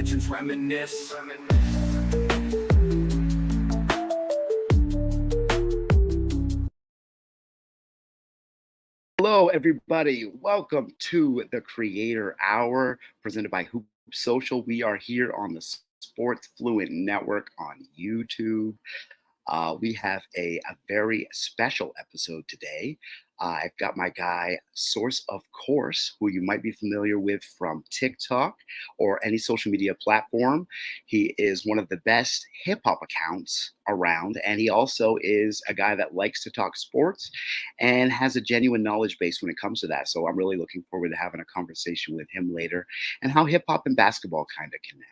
legends reminisce. Hello, everybody. Welcome to the Creator Hour presented by Hoop Social. We are here on the Sports Fluent Network on YouTube. We have a very special episode today. I've got my guy, Source of Course, who you might be familiar with from TikTok or any social media platform. He is one of the best hip hop accounts around, and he also is a guy that likes to talk sports and has a genuine knowledge base when it comes to that. So I'm really looking forward to having a conversation with him later and how hip hop and basketball kind of connect.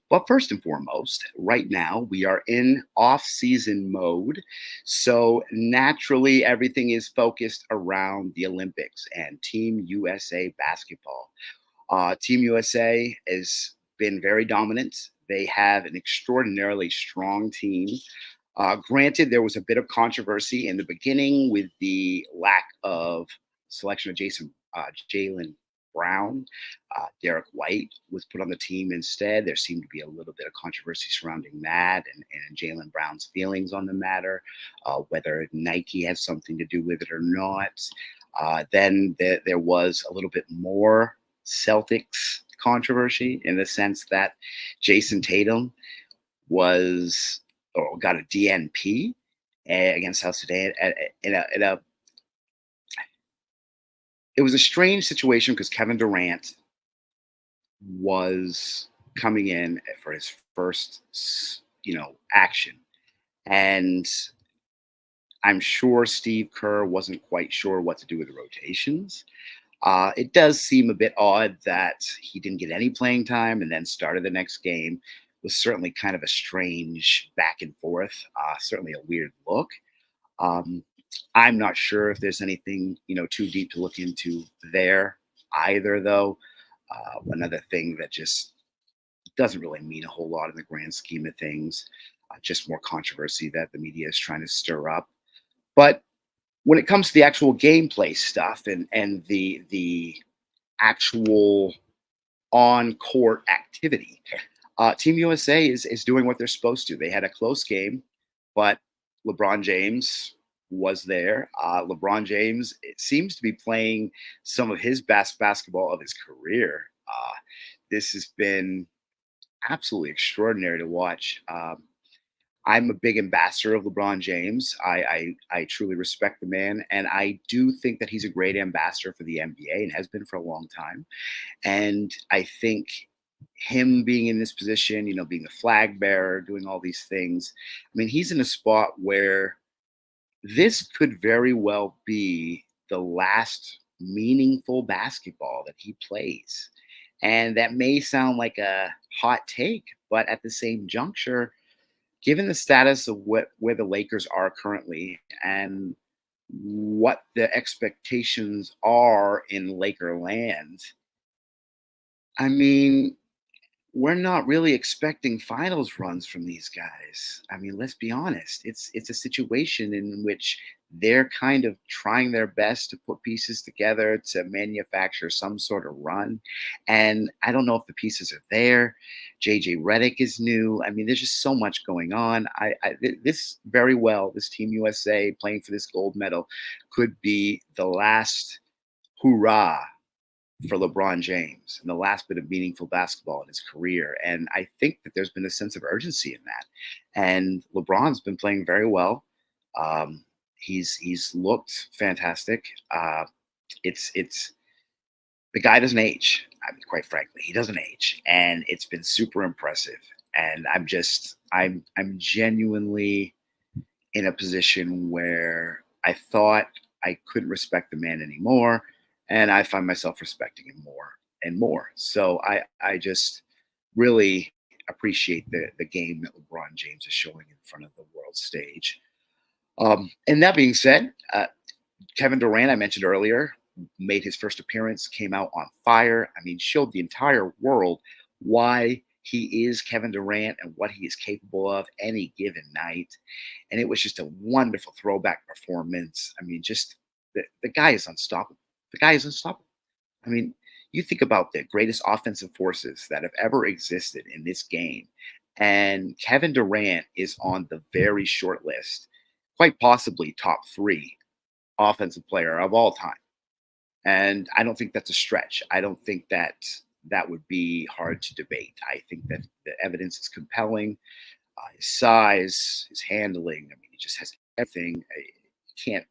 But first and foremost, right now we are in off-season mode. So naturally, everything is focused around the Olympics and Team USA basketball. Team USA has been very dominant. They have an extraordinarily strong team. Granted, there was a bit of controversy in the beginning with the lack of selection of Jalen Brown. Derek White was put on the team instead. There seemed to be a little bit of controversy surrounding that and Jalen Brown's feelings on the matter, whether Nike has something to do with it or not. Then there was a little bit more Celtics controversy in the sense that Jason Tatum was or got a DNP against South Sudan in a it was a strange situation because Kevin Durant was coming in for his first action, and I'm sure Steve Kerr wasn't quite sure what to do with the rotations. It does seem a bit odd that he didn't get any playing time and then started the next game. It was certainly kind of a strange back and forth, certainly a weird look. Um, I'm not sure if there's anything too deep to look into there either, though. Another thing that just doesn't really mean a whole lot in the grand scheme of things, just more controversy that the media is trying to stir up. But when it comes to the actual gameplay stuff and the actual on court activity, Team USA is doing what they're supposed to. They had a close game, but LeBron James was there. LeBron James it seems to be playing some of his best basketball of his career. This has been absolutely extraordinary to watch. I'm a big ambassador of LeBron James. I truly respect the man, and I do think that he's a great ambassador for the NBA and has been for a long time. And I think him being in this position, being the flag bearer, doing all these things, I mean, he's in a spot where this could very well be the last meaningful basketball that he plays. And that may sound like a hot take, but at the same juncture, given the status of where the Lakers are currently and what the expectations are in Laker land, I mean, we're not really expecting finals runs from these guys. I mean, let's be honest. It's a situation in which they're kind of trying their best to put pieces together to manufacture some sort of run. And I don't know if the pieces are there. JJ Redick is new. I mean, there's just so much going on. This very well, this Team USA playing for this gold medal could be the last hoorah for LeBron James and the last bit of meaningful basketball in his career. And I think that there's been a sense of urgency in that. And LeBron's been playing very well. He's looked fantastic. It's the guy doesn't age. I mean, quite frankly, he doesn't age, and it's been super impressive. And I'm genuinely in a position where I thought I couldn't respect the man anymore, and I find myself respecting him more and more. So I just really appreciate the game that LeBron James is showing in front of the world stage. And that being said, Kevin Durant, I mentioned earlier, made his first appearance, came out on fire. I mean, showed the entire world why he is Kevin Durant and what he is capable of any given night. And it was just a wonderful throwback performance. I mean, just the guy is unstoppable. The guy is unstoppable. I mean, You think about the greatest offensive forces that have ever existed in this game, and Kevin Durant is on the very short list, quite possibly top three offensive player of all time. And I don't think that's a stretch. I don't think that that would be hard to debate. I think that the evidence is compelling. His size, his handling. I mean, he just has everything. You can't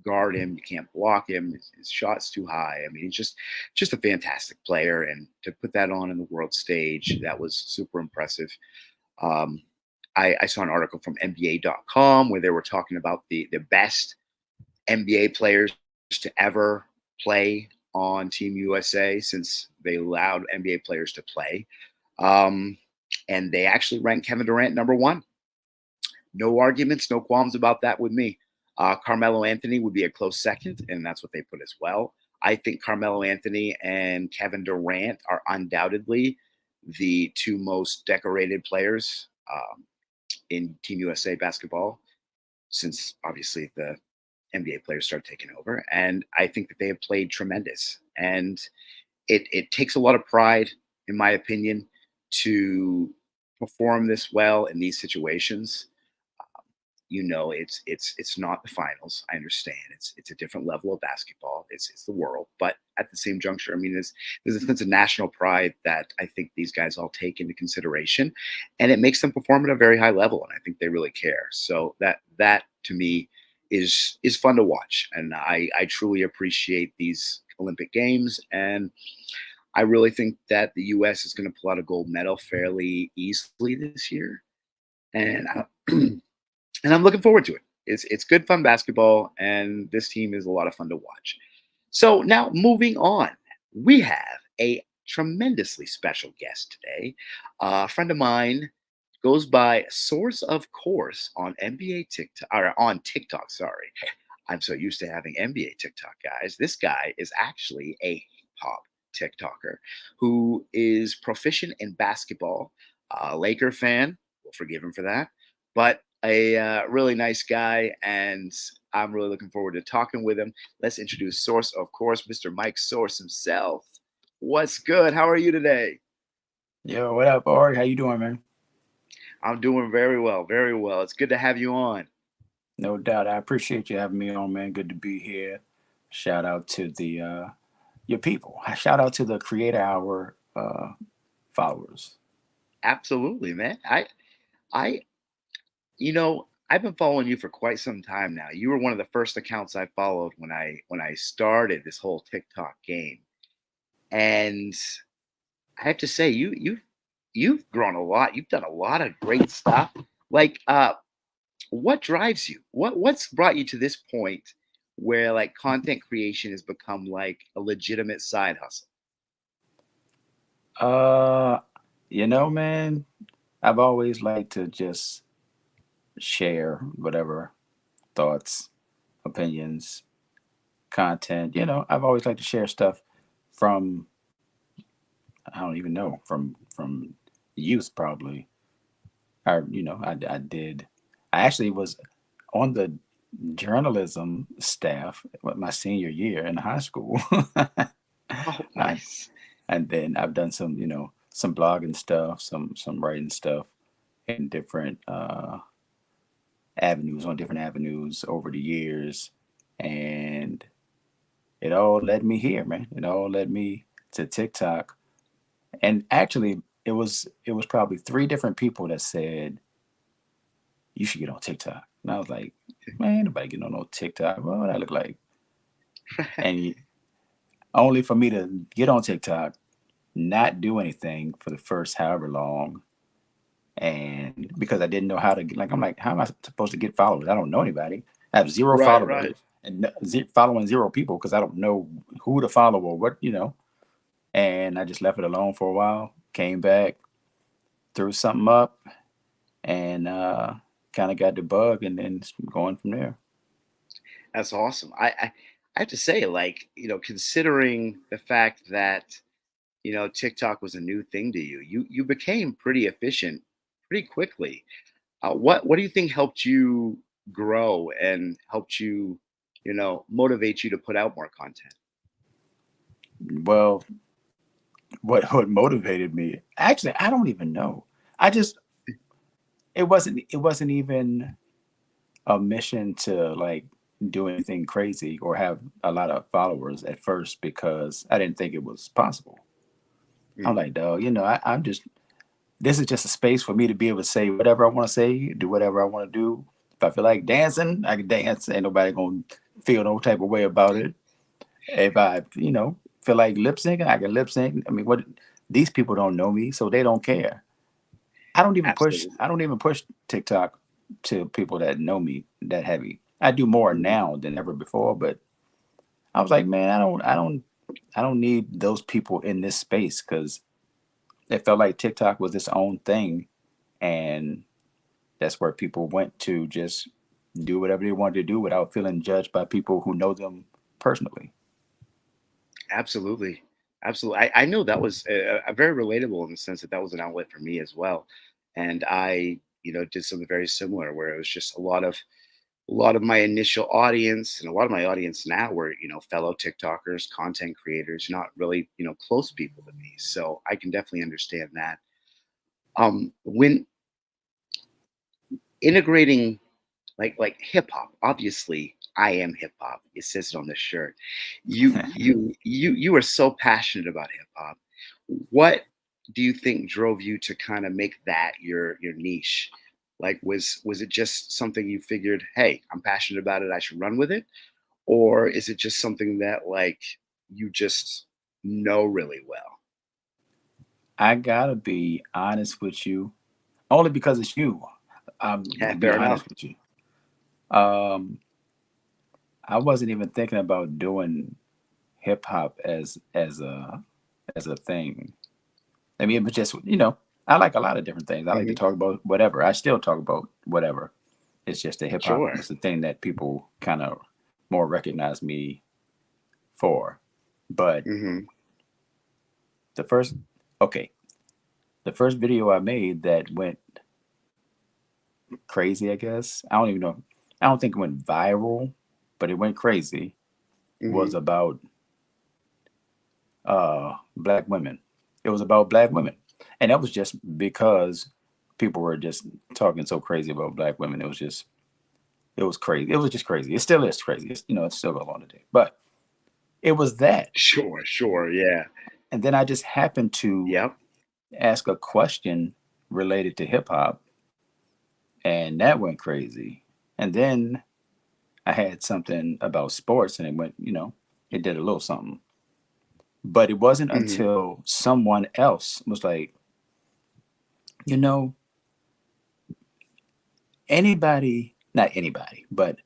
guard him. You can't block him. His shot's too high. I mean, he's just a fantastic player. And to put that on in the world stage, that was super impressive. Um, I saw an article from NBA.com where they were talking about the best NBA players to ever play on Team USA since they allowed NBA players to play. Um, and they actually ranked Kevin Durant number one. No arguments, no qualms about that with me. Carmelo Anthony would be a close second, and that's what they put as well. I think Carmelo Anthony and Kevin Durant are undoubtedly the two most decorated players in Team USA basketball since obviously the NBA players started taking over. And I think that they have played tremendous. And it takes a lot of pride, in my opinion, to perform this well in these situations. It's not the finals. I understand it's a different level of basketball. It's the world, but at the same juncture, I mean, there's a sense of national pride that I think these guys all take into consideration, and it makes them perform at a very high level. And I think they really care. So that to me is fun to watch, and I truly appreciate these Olympic Games, and I really think that the U.S. is going to pull out a gold medal fairly easily this year, and and I'm looking forward to it. It's good fun basketball, and this team is a lot of fun to watch. So now moving on, we have a tremendously special guest today. A friend of mine goes by Source of Course on NBA TikTok or on TikTok. Sorry, I'm so used to having NBA TikTok guys. This guy is actually a hip hop TikToker who is proficient in basketball. A Laker fan, we'll forgive him for that, but a really nice guy, and I'm really looking forward to talking with him. Let's introduce Source, of course, Mr. Mike Source himself. What's good? How are you today? Yo, what up, Ori? How you doing, man? I'm doing very well, very well. It's good to have you on. No doubt. I appreciate you having me on, man. Good to be here. Shout out to the your people. Shout out to the Creator Hour followers. Absolutely, man. I, I've been following you for quite some time now. You were one of the first accounts I followed when I started this whole TikTok game, and I have to say, you've grown a lot. You've done a lot of great stuff. Like, what drives you? What's brought you to this point where like content creation has become like a legitimate side hustle? Uh, man, I've always liked to just share whatever thoughts, opinions, content. I've always liked to share stuff from I don't even know from youth probably. I did. I actually was on the journalism staff my senior year in high school. Oh, I, nice. and then I've done some blogging stuff, some writing stuff in different avenues on different avenues over the years, and it all led me here, man. It all led me to TikTok, and actually it was probably three different people that said you should get on TikTok, and I was like, man, nobody getting on no TikTok. What would I look like? And only for me to get on TikTok, not do anything for the first however long, and because I didn't know how to like, I'm like, how am I supposed to get followers? I don't know anybody. I have zero Right, followers right. and following zero people because I don't know who to follow or what. And I just left it alone for a while. Came back, threw something up, and kind of got the bug, and then going from there. That's awesome. I have to say, like, considering the fact that TikTok was a new thing to you, you became pretty efficient pretty quickly. What do you think helped you grow and helped you, motivate you to put out more content? Well, what motivated me? Actually, I don't even know. I just it wasn't even a mission to like do anything crazy or have a lot of followers at first because I didn't think it was possible. I'm Hmm. like, dog, I'm just this is just a space for me to be able to say whatever I want to say, do whatever I want to do. If I feel like dancing, I can dance. Ain't nobody gonna feel no type of way about it. If I, feel like lip syncing, I can lip sync. I mean, what these people don't know me, so they don't care. I don't even push. Absolutely. I don't even push TikTok to people that know me that heavy. I do more Hmm. now than ever before, but I was like, man, I don't need those people in this space because it felt like TikTok was its own thing, and that's where people went to just do whatever they wanted to do without feeling judged by people who know them personally. Absolutely. Absolutely. I know that was a very relatable in the sense that that was an outlet for me as well. And I, did something very similar where it was just a lot of my initial audience and a lot of my audience now were, fellow TikTokers, content creators, not really, close people to me. So I can definitely understand that. When integrating like hip hop, obviously I am hip hop. It says it on the shirt. You are so passionate about hip hop. What do you think drove you to kind of make that your niche? Like was it just something you figured, hey, I'm passionate about it, I should run with it? Or is it just something that like you just know really well? I gotta be honest with you, only because it's you. I'm Yeah, gonna be fair honest enough. with you. Um, I wasn't even thinking about doing hip hop as a thing. I mean, it was just I like a lot of different things. I like to Hmm. talk about whatever. I still talk about whatever. It's just that hip hop Sure. was the thing that people kind of more recognize me for. But Hmm. the first, okay, the first video I made that went crazy, I guess. I don't even know. I don't think it went viral, but it went crazy. Was Hmm. about black women. It was about black women, and that was just because people were just talking so crazy about black women. It was crazy. It was just crazy. It still is crazy. It's still going on today. But it was that, Sure, sure, yeah. and then I just happened to Yep. ask a question related to hip hop, and that went crazy. And then I had something about sports, and it went, it did a little something. But it wasn't Hmm. until someone else was like, you know, anybody, not anybody, but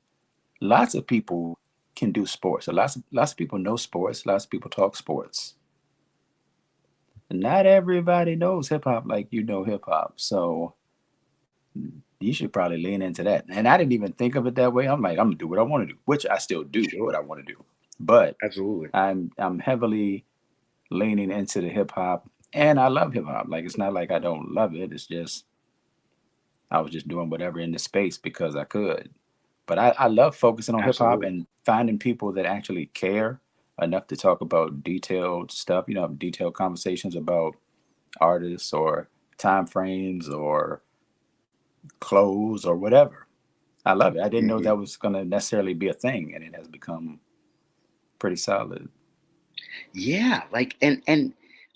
lots of people can do sports. So lots of people know sports. Lots of people talk sports. Not everybody knows hip hop like you know hip hop. So you should probably lean into that. And I didn't even think of it that way. I'm like, I'm gonna do what I want to do, which I still do what I Sure. want to do. But Absolutely. I'm heavily leaning into the hip hop, and I love hip hop. Like it's not like I don't love it. It's just I was just doing whatever in the space because I could. But I love focusing on hip hop Absolutely. and finding people that actually care enough to talk about detailed stuff. Detailed conversations about artists or time frames or clothes or whatever. I love it. I didn't know Hmm. that was going to necessarily be a thing, and it has become pretty solid. Yeah, like and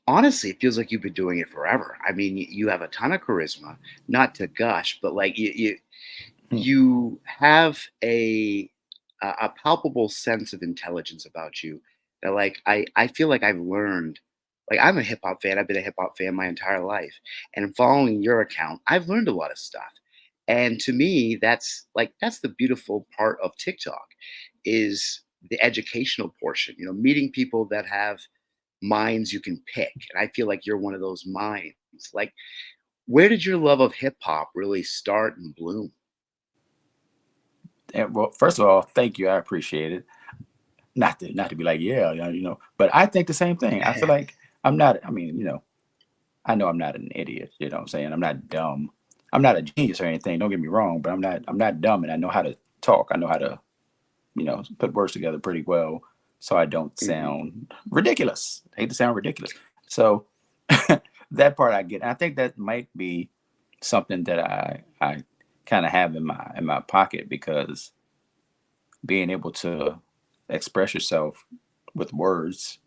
honestly, it feels like you've been doing it forever. I mean, you have a ton of charisma, not to gush, but like Hmm. you have a palpable sense of intelligence about you that like I feel like I've learned. Like I'm a hip hop fan. I've been a hip hop fan my entire life, and following your account, I've learned a lot of stuff. And to me, that's the beautiful part of TikTok is the educational portion. Meeting people that have minds you can pick, and I feel like you're one of those minds. Like, where did your love of hip hop really start and bloom? And well, first of all, thank you. I appreciate it. Not to be like, yeah, but I think the same thing. I feel like I'm not. I mean, I know I'm not an idiot. You know what I'm saying? I'm not dumb. I'm not a genius or anything. Don't get me wrong, but I'm not dumb, and I know how to talk. I know how to put words together pretty well. so I don't Hmm. sound ridiculous. I hate to sound ridiculous. So that part I get. I think that might be something that I kind of have in my pocket because being able to express yourself with words,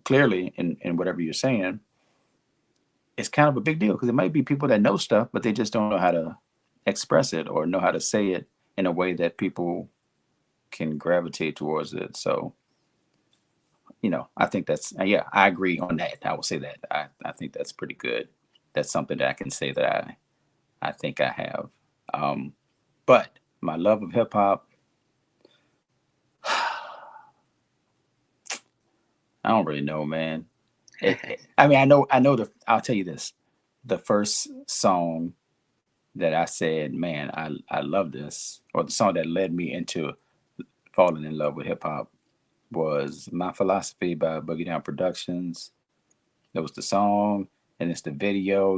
clearly in whatever you're saying, it's kind of a big deal because it might be people that know stuff, but they just don't know how to express it or know how to say it in a way that people can gravitate towards it. So, I think that's, yeah, I agree on that. I will say that. I think that's pretty good. That's something that I can say that I think I have. Um, but my love of hip hop, I don't really know, man. I mean, I know I'll tell you this. The first song that I said, man, I love this, or the song that led me into falling in love with hip hop was My Philosophy by Boogie Down Productions. That was the song, and it's the video.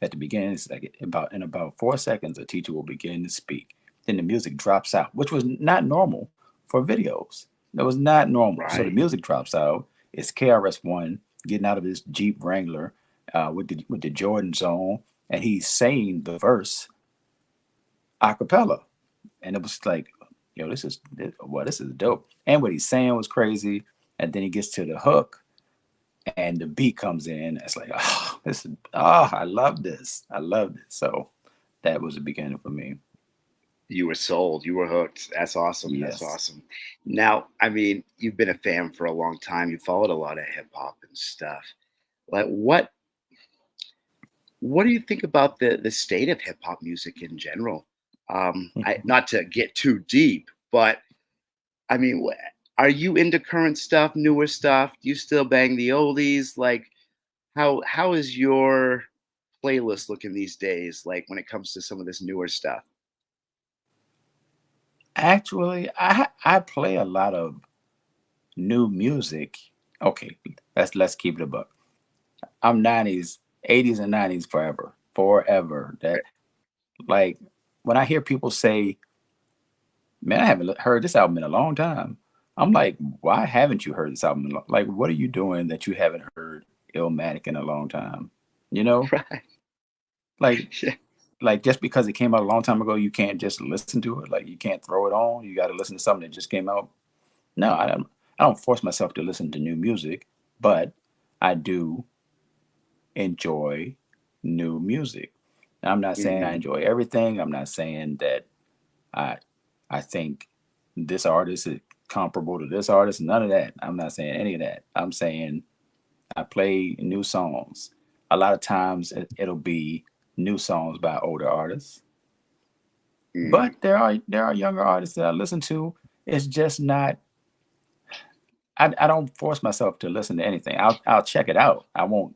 At the beginning, it's like about 4 seconds, a teacher will begin to speak. Then the music drops out, which was not normal for videos. That was not normal. So the Right. music drops out. It's KRS-One getting out of his Jeep Wrangler with the Jordans on, and he's saying the verse a cappella, and it was like, yo, this is dope. And what he's saying was crazy. And then he gets to the hook, and the beat comes in. It's like, oh, I love this. I love this. So that was the beginning for me. You were sold. You were hooked. That's awesome. That's Yes. awesome. Now, I mean, you've been a fan for a long time. You followed a lot of hip hop and stuff. Like, what do you think about the state of hip hop music in general? Not to get too deep, but I mean, are you into current stuff, newer stuff? Do you still bang the oldies? Like, how is your playlist looking these days? Like when it comes to some of this newer stuff. Actually, I play a lot of new music. Okay, let's keep it a buck. I'm 90s, 80s and 90s forever. Forever. That, like, when I hear people say, man, I haven't heard this album in a long time. I'm like, why haven't you heard this album? Like, what are you doing that you haven't heard Illmatic in a long time? You know, Right. like, Yeah. just because it came out a long time ago, you can't just listen to it. Like, you can't throw it on. You got to listen to something that just came out. No, I don't. I don't force myself to listen to new music, but I do enjoy new music. Now, I'm not saying I Hmm. enjoy everything. I'm not saying that I I think this artist is comparable to this artist. None of that. I'm not saying any of that. I'm saying I play new songs. A lot of times it'll be new songs by older artists, but Mm. there are younger artists that I listen to. It's just not. I don't force myself to listen to anything. I'll check it out. I won't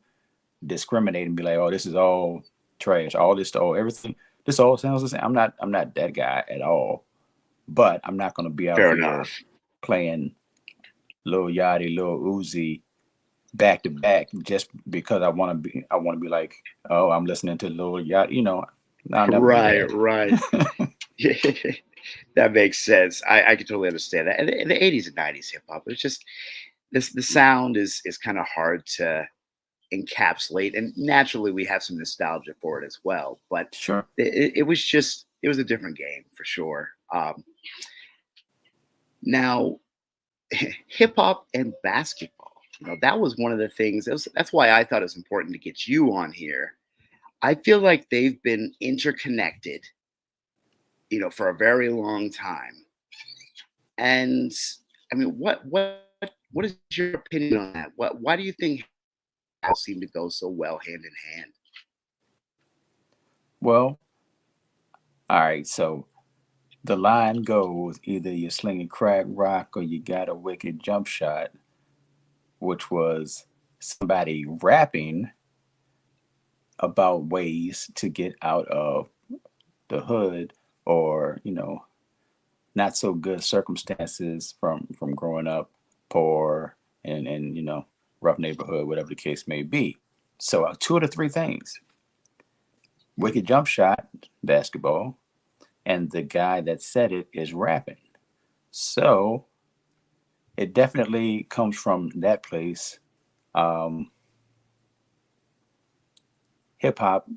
discriminate and be like, oh, this is all trash. All this, oh, everything. This all sounds the same. I'm not that guy at all. But I'm not gonna be out Fair here enough. playing Lil Yachty, Lil Uzi back to back just because I want to be like, oh, I'm listening to Lil Yachty. I'll never do Right, that. right. That makes sense. I can totally understand that. And the 80s and 90s hip hop, it's just this the sound is kind of hard to encapsulate. And naturally we have some nostalgia for it as well. But Sure. it was just it was a different game for sure. Now hip hop and basketball. That was one of the things. That's why I thought it was important to get you on here. I feel like they've been interconnected, for a very long time. And I mean, what is your opinion on that? Why do you think all seem to go so well hand in hand? Well, all right. So the line goes either you're slinging crack rock or you got a wicked jump shot, which was somebody rapping about ways to get out of the hood or not so good circumstances from growing up poor and rough neighborhood, whatever the case may be. So two of the three things: wicked Mm. jump shot, basketball, and the guy that said it is rapping. So it definitely comes from that place. Um, Hip hop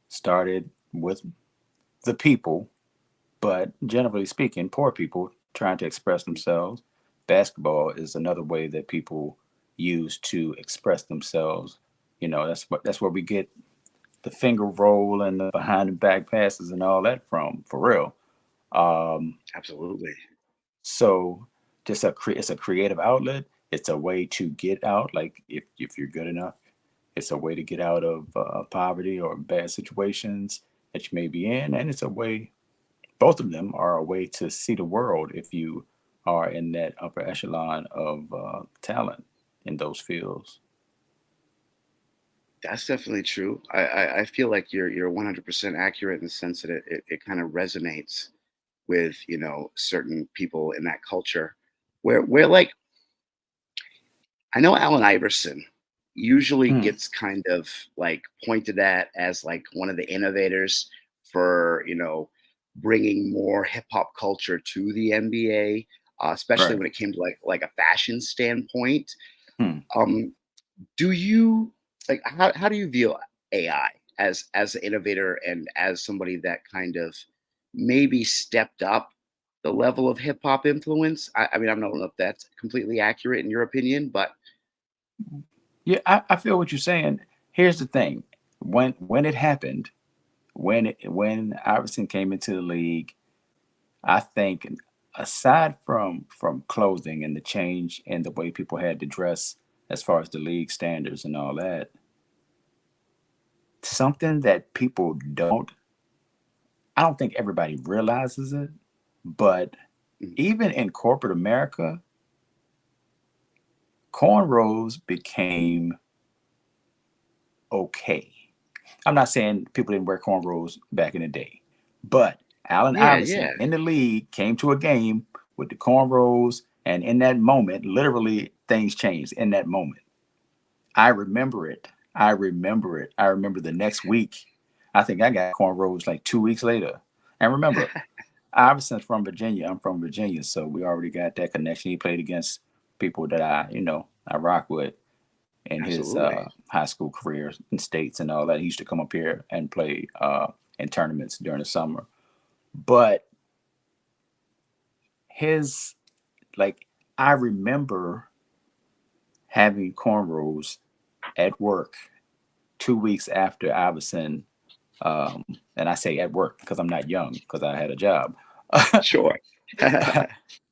started with the people, but generally speaking, poor people trying to express themselves. Basketball is another way that people use to express themselves. That's where we get the finger roll and the behind the back passes and all that from, for real. Um, Absolutely. so it's a creative outlet. It's a way to get out. Like if you're good enough, it's a way to get out of poverty or bad situations that you may be in, and it's a way. Both of them are a way to see the world if you are in that upper echelon of talent in those fields. That's definitely true. I feel like you're 100% accurate in the sense that it kind of resonates with certain people in that culture, where like I know Allen Iverson usually Hmm. gets kind of like pointed at as like one of the innovators for bringing more hip hop culture to the NBA, especially Right. when it came to like a fashion standpoint. Hmm. Um, do you like how do you view AI as an innovator and as somebody that kind of maybe stepped up the level of hip hop influence? I mean, I don't know if that's completely accurate in your opinion, but Yeah, I feel what you're saying. Here's the thing: when it happened, when Iverson came into the league, I think aside from clothing and the change in the way people had to dress as far as the league standards and all that, something that people don't I don't think everybody realizes it, but mm, even in corporate America, cornrows became okay. I'm not saying people didn't wear cornrows back in the day, but Allen yeah, Iverson yeah, in the league came to a game with the cornrows, and in that moment, literally things changed in that moment. I remember it. I remember it. I remember the next week. I think I got cornrows like 2 weeks later. And remember, Iverson's from Virginia. I'm from Virginia, so we already got that connection. He played against people that I rock with in his absolutely. high school career in states and all that. He used to come up here and play in tournaments during the summer. But his like, I remember having cornrows at work 2 weeks after Iverson. And I say at work because I'm not young because I had a job. Sure.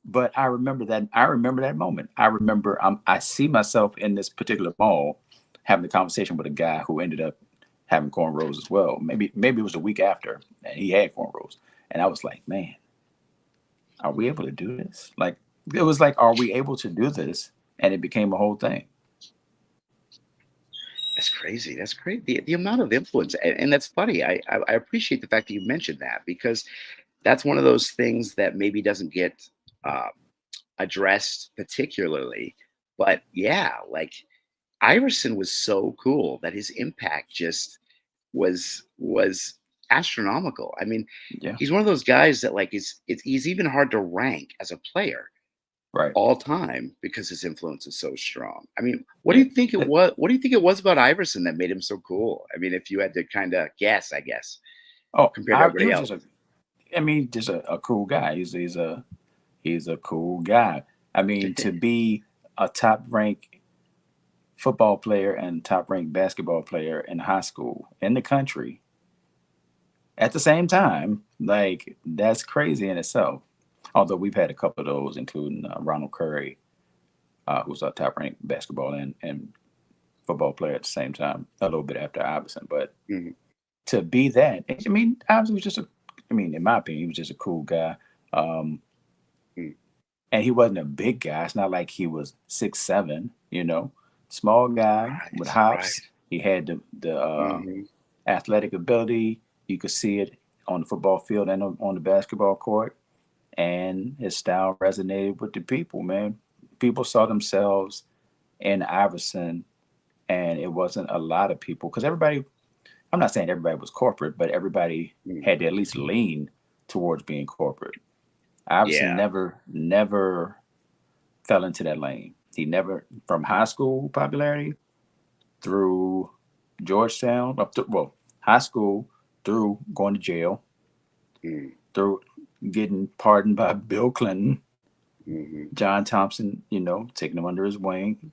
But I remember that. I remember that moment. I remember. I see myself in this particular mall having a conversation with a guy who ended up having cornrows as well. Maybe it was a week after, and he had cornrows, and I was like, man, are we able to do this? Like, it was like, are we able to do this? And it became a whole thing. That's crazy. That's great. The amount of influence, and that's funny. I appreciate the fact that you mentioned that because that's one of those things that maybe doesn't get uh, addressed particularly. But yeah, like Iverson was so cool that his impact just was astronomical. I mean, Yeah. he's one of those guys that like he's even hard to rank as a player Right. all time because his influence is so strong. I mean, what do Yeah. you think it was? What do you think it was about Iverson that made him so cool? I mean, if you had to kind of guess, I guess Oh, compared to he everybody was else. just a. I mean, just a cool guy. He's a cool guy. I mean, to be a top ranked football player and top ranked basketball player in high school in the country at the same time, like that's crazy in itself. Although we've had a couple of those, including Ronald Curry, who's a top ranked basketball and football player at the same time, a little bit after Iverson. But Mhm. to be that, I mean, Iverson was just a, I mean, in my opinion, he was just a cool guy. Um, Mm. and he wasn't a big guy. It's not like he was 6'7", small guy with Right, hops. right. He had the Hmm. athletic ability. You could see it on the football field and on the basketball court. And his style resonated with the people, man. People saw themselves in Iverson, and it wasn't a lot of people because everybody. I'm not saying everybody was corporate, but everybody Mm. had to at least lean towards being corporate. Iverson Yeah, never fell into that lane. He never, from high school popularity through Georgetown, up to, well, high school through going to jail, Mm, through getting pardoned by Bill Clinton, hmm. John Thompson, taking him under his wing,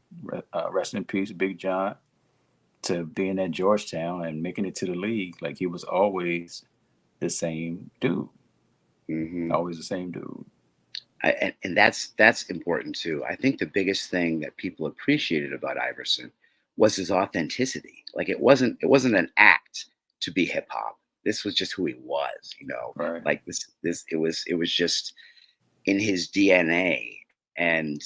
rest in peace, Big John, to being at Georgetown and making it to the league. Like he was always the same dude, Hmm. always the same dude. And that's important too. I think the biggest thing that people appreciated about Iverson was his authenticity. Like it wasn't an act to be hip hop. This was just who he was, you know. Right. Like this it was just in his DNA, and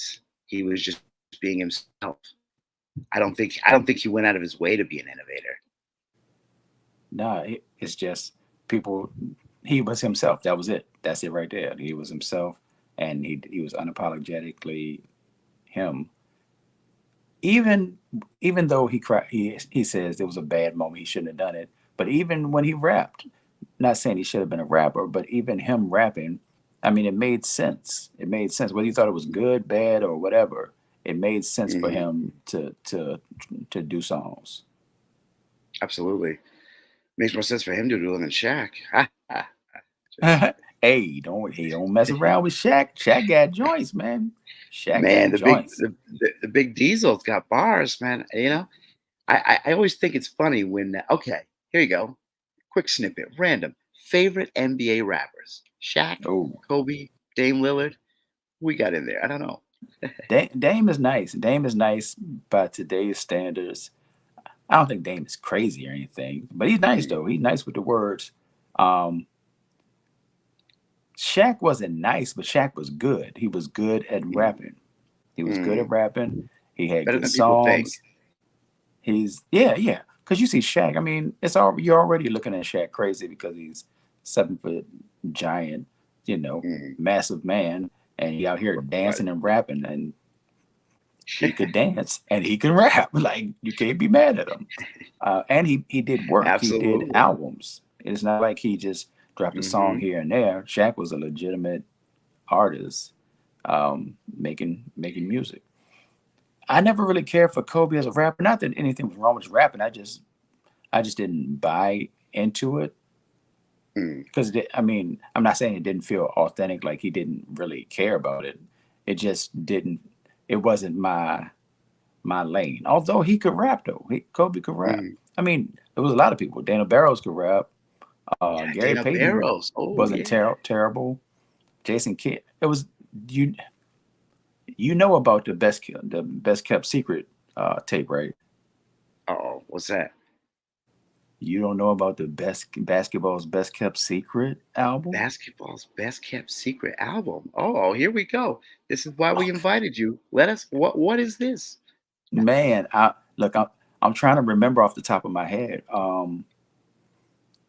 he was just being himself. I don't think he went out of his way to be an innovator. Nah, it's just people. He was himself. That was it. That's it right there. He was himself, and he was unapologetically him. Even even though he says there was a bad moment, he shouldn't have done it. But even when he rapped, not saying he should have been a rapper, but even him rapping, I mean, it made sense. It made sense whether you thought it was good, bad, or whatever. It made sense for Hmm. him to do songs. Absolutely, makes more sense for him to do it than Shaq. Just Hey, don't mess around with Shaq. Shaq got joints, man. Shaq man, got the big joints. the big Diesel's got bars, man. You know, I always think it's funny when okay, here you go. Quick snippet, random. Favorite NBA rappers: Shaq, Oh, Kobe, Dame Lillard. Who we got in there? I don't know. Dame is nice. Dame is nice by today's standards. I don't think Dame is crazy or anything, but he's nice Mm, though. He's nice with the words. Um, Shaq wasn't nice, but Shaq was good. He was good at mm, rapping. He was good mm. at rapping. He had Better good than people think. songs. He's yeah. Cause you see Shaq. I mean, you're already looking at Shaq crazy because he's 7 foot giant, you know, Mm, massive man, and he out here right. dancing and rapping, and he could dance and he can rap. Like you can't be mad at him. And he did work. He did Absolutely. albums. It's not like he just dropped a song Hmm. here and there. Shaq was a legitimate artist, making music. I never really cared for Kobe as a rapper. Not that anything was wrong with rapping. I just didn't buy into it Mm, because I mean, I'm not saying it didn't feel authentic, like he didn't really care about it. It just didn't. It wasn't my lane. Although he could rap though, Kobe could rap. mm. I mean, there was a lot of people. Dana Barrows could rap. Yeah, Gary Dana Payton Barros. Oh wasn't yeah. terrible. Jason Kidd. It was you. You know about the best kept secret tape, right? Oh, what's that? You don't know about the best basketball's best kept secret album? Basketball's best kept secret album. Oh, here we go. This is why we invited you. Let us. What is this? Man, I look. I'm trying to remember off the top of my head.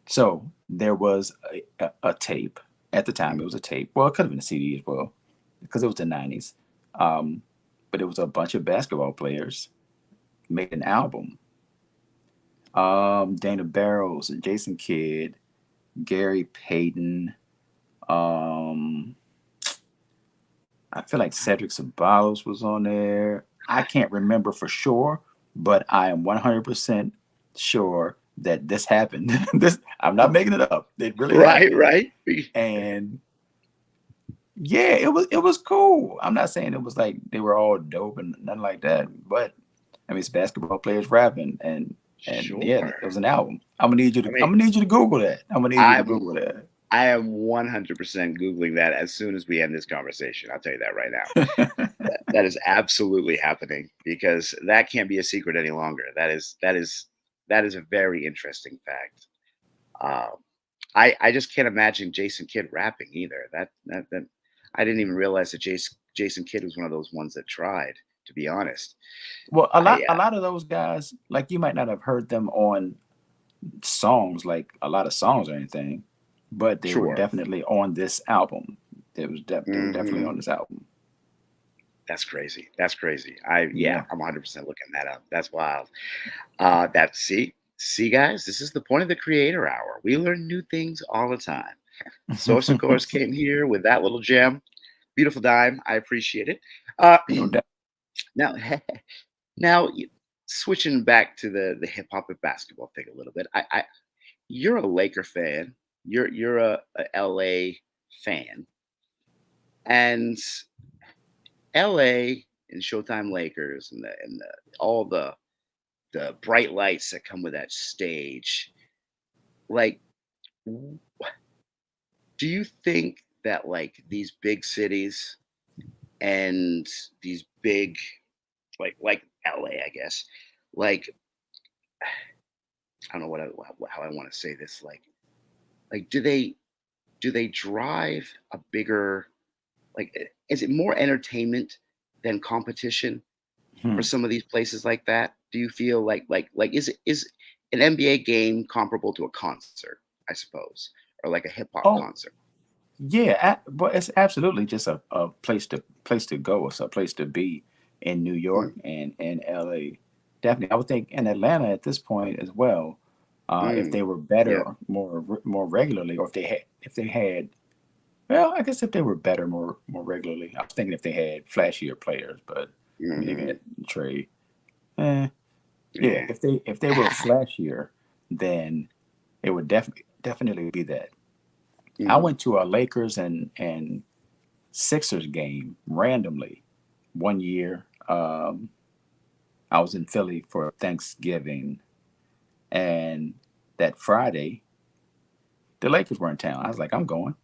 So there was a tape at the time. It was a tape. Well, it could have been a CD as well, because it was the '90s. Um, but it was a bunch of basketball players made an album. Dana Barrows, Jason Kidd, Gary Payton. Um, I feel like Cedric Sabalos was on there. I can't remember for sure, but I am 100% sure that this happened. This I'm not making it up. It really Right, happened. right. And yeah, it was cool. I'm not saying it was like they were all dope and nothing like that, but I mean it's basketball players rapping and yeah, Sure. it was an album. I I'm mean, gonna need you to Google that. I'm gonna need you to I'm Google I am 100% googling that as soon as we end this conversation. I'll tell you that right now. that. That is absolutely happening because that can't be a secret any longer. That is a very interesting fact. Um, I just can't imagine Jason Kidd rapping either. That I didn't even realize that Jason Kidd was one of those ones that tried. To be honest, Well, a I lot a lot of those guys, like you might not have heard them on songs, like a lot of songs or anything, but they were sure. definitely on this album. They were definitely Hmm. on this album. That's crazy. That's crazy. Yeah, Yeah. I'm 100% looking that up. That's wild. See, guys, this is the point of the Creator Hour. We learn new things all the time. Source, of course, came here with that little gem beautiful dime. I appreciate it. Uh, No doubt. now, now, switching back to the hip hop and basketball thing a little bit. You're a Laker fan. You're a LA fan, and LA and Showtime Lakers and all the bright lights that come with that stage. Like, w- do you think that like these big cities and these big like LA, I guess, like I don't know how I want to say this. Like do they drive a bigger is it more entertainment than competition for Hmm. some of these places like that? Do you feel like is an NBA game comparable to a concert, I suppose, or like a hip hop Oh, concert? yeah, but it's absolutely just a place to go. It's a place to be in New York Mm, and LA. Definitely, I would think in Atlanta at this point as well. If mm, they were yeah. better more regularly, or if they had well, I guess if they were better more regularly. I was thinking if they had flashier players, but I mean they Hmm. had Trey. Eh, yeah, Yeah. if they were flashier, then it would definitely be that. I Mm, went to a Lakers and Sixers game randomly one year. I was in Philly for Thanksgiving, and that Friday, the Lakers were in town. I was like, I'm going.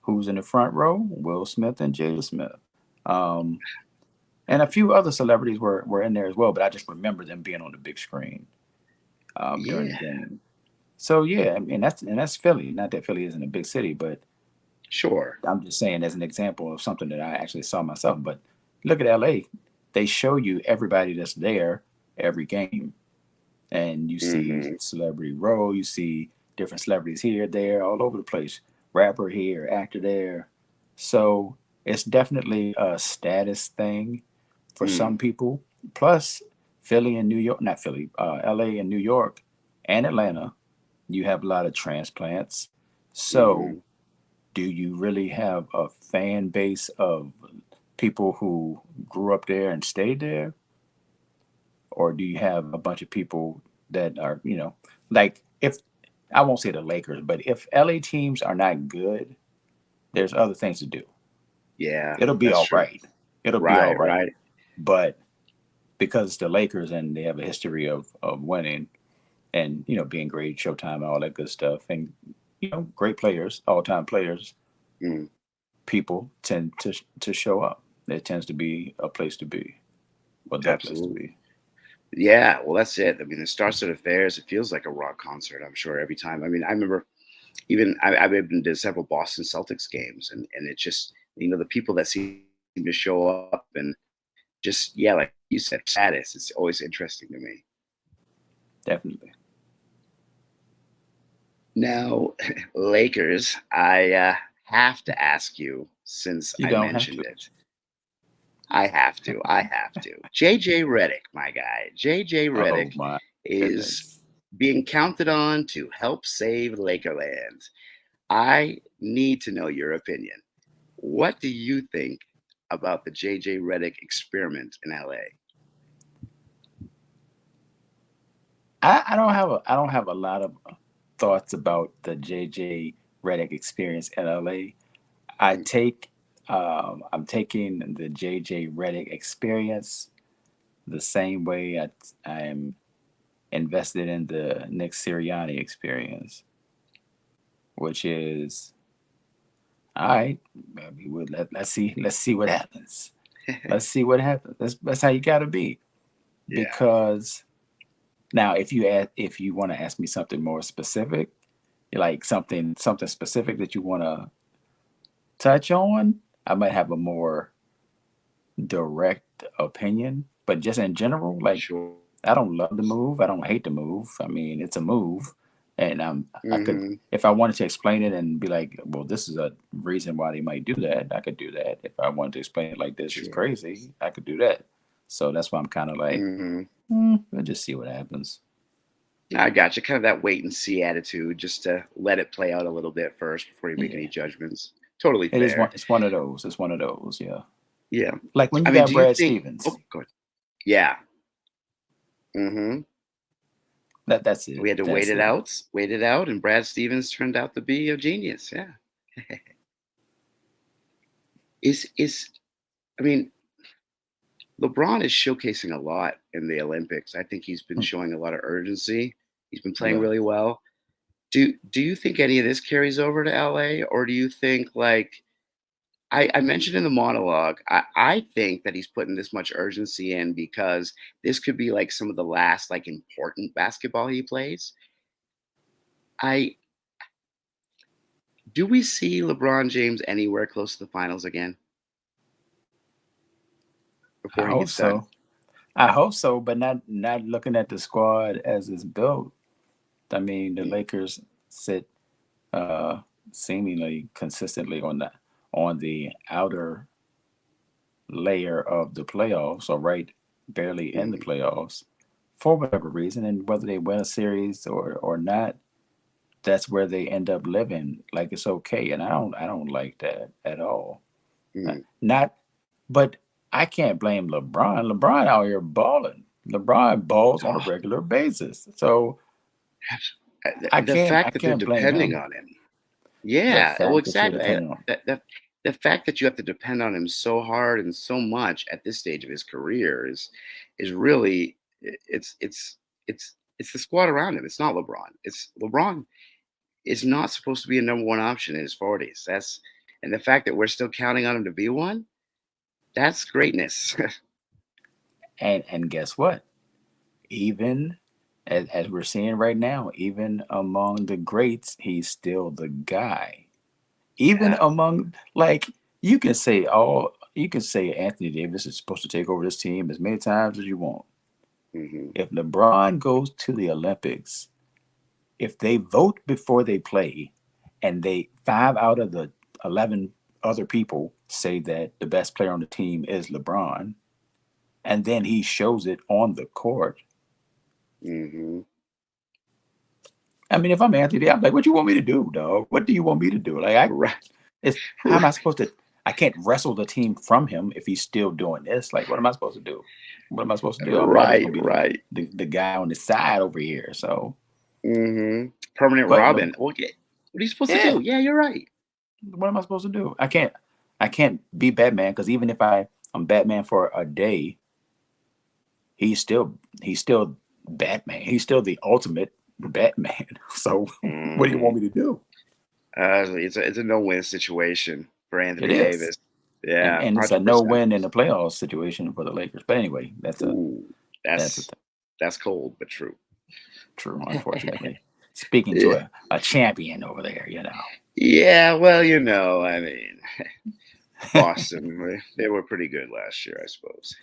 Who's in the front row? Will Smith and Jada Smith. Um, and a few other celebrities were in there as well, but I just remember them being on the big screen during the yeah. game. So yeah, I mean that's Philly. Not that Philly isn't a big city, but Sure. I'm just saying as an example of something that I actually saw myself. But look at LA. They show you everybody that's there every game. And you see Hmm. celebrity row, you see different celebrities here, there, all over the place. Rapper here, actor there. So it's definitely a status thing for some Mm, people. Plus, Philly and New York, not Philly, LA and New York and Atlanta, you have a lot of transplants. So hmm. do you really have a fan base of people who grew up there and stayed there, or do you have a bunch of people that are like if I won't say the Lakers, but if LA teams are not good, there's other things to do. Yeah, It'll be that's all true. right. It'll be all Right, right. right. But because it's the Lakers and they have a history of winning and being great, Showtime and all that good stuff, and great players, all time players, Mm, people tend to show up. It tends to be a place to be, or the place to absolutely. be. Yeah, well, that's it. I mean, the Star-Studded Affairs, it feels like a rock concert, I'm sure, every time. I mean, I remember even I've been to several Boston Celtics games, and it's just, the people that seem to show up and just, yeah, like you said, status. It's always interesting to me. Definitely. Now, Lakers, I have to ask you since You I don't have mentioned to. it. I have to. I have to. JJ Redick, my guy. JJ Oh Redick my is goodness. being counted on to help save Lakerland. I need to know your opinion. What do you think about the JJ Redick experiment in LA? I don't have a lot of thoughts about the JJ Redick experience in LA. I Mm, take I'm taking the JJ Redick experience the same way I am invested in the Nick Sirianni experience, which is all right. Let's see what happens. Let's see what happens. That's how you got to be yeah, because now if you want to ask me something more specific, like something specific that you want to touch on, I might have a more direct opinion. But just in general, like sure. I don't love the move. I don't hate the move. I mean, it's a move, and I could Hmm. if I wanted to explain it and be like, well, this is a reason why they might do that. I could do that. If I wanted to explain it like this is Sure. crazy, I could do that. So that's why I'm kind of like, Hmm. we'll just see what happens. I got you. Kind of that wait and see attitude, just to let it play out a little bit first before you make Yeah, any judgments. Totally It is one. fair. It's one of those. It's one of those. Yeah. Yeah. Like when I you mean, got do you Brad think? Stevens. Oh, good. Yeah. Hmm. That's it. We had to That's it. wait it out, and Brad Stevens turned out to be a genius. Yeah. Is I mean, LeBron is showcasing a lot in the Olympics. I think he's been Hmm. showing a lot of urgency. He's been playing Yeah. really well. Do you think any of this carries over to LA, or do you think like I mentioned in the monologue, I think that he's putting this much urgency in because this could be like some of the last like important basketball he plays. I Do we see LeBron James anywhere close to the finals again I before he hope gets done? so. I hope so, but not looking at the squad as it's built. I mean, the Mm, Lakers sit uh, seemingly consistently on the outer layer of the playoffs, or right barely in the mhm, playoffs, for whatever reason, and whether they win a series or not, that's where they end up living. Like it's okay, and I don't like that at all. mm. Not, but I can't blame LeBron. LeBron out here balling. LeBron balls on a Oh, regular basis, so I the can't I fact that they're can't blame depending him. on him. The Yeah, well, fact that you're exactly. depending on. The fact that you have to depend on him so hard and so much at this stage of his career is really it's the squad around him. It's not LeBron. It's LeBron is not supposed to be a number one option in his 40s. That's and the fact that we're still counting on him to be one, that's greatness. And guess what? Even as we're seeing right now, even among the greats, he's still the guy. Even Yeah. among you can say Anthony Davis is supposed to take over this team as many times as you want. Hmm. If LeBron goes to the Olympics, if they vote before they play, and they 5 out of the 11 other people say that the best player on the team is LeBron, and then he shows it on the court. Hmm. I mean, if I'm Anthony, I'm like, what you want me to do, dog? What do you want me to do? Like, Right. it's how am I supposed to? I can't wrestle the team from him if he's still doing this. Like, what am I supposed to do? What am I supposed to do? I'm always Right. gonna be Right. the guy on the side over here. So, Hmm. Permanent but Robin. Well, yeah. What are you supposed to yeah, do? Yeah, you're right. what am I supposed to do? I can't be Batman because even if I'm Batman for a day, he's still Batman. He's still the ultimate Batman. So, what do you Hmm. want me to do? It's a no win situation for It Anthony is. Davis. and Yeah, and it's a no 100%. win in the playoffs situation for the Lakers. But anyway, Ooh, that's a that's that's cold but true. true, unfortunately. Speaking to Yeah. a champion over there, you know. Yeah, well, I mean, Boston, they were pretty good last year, I suppose.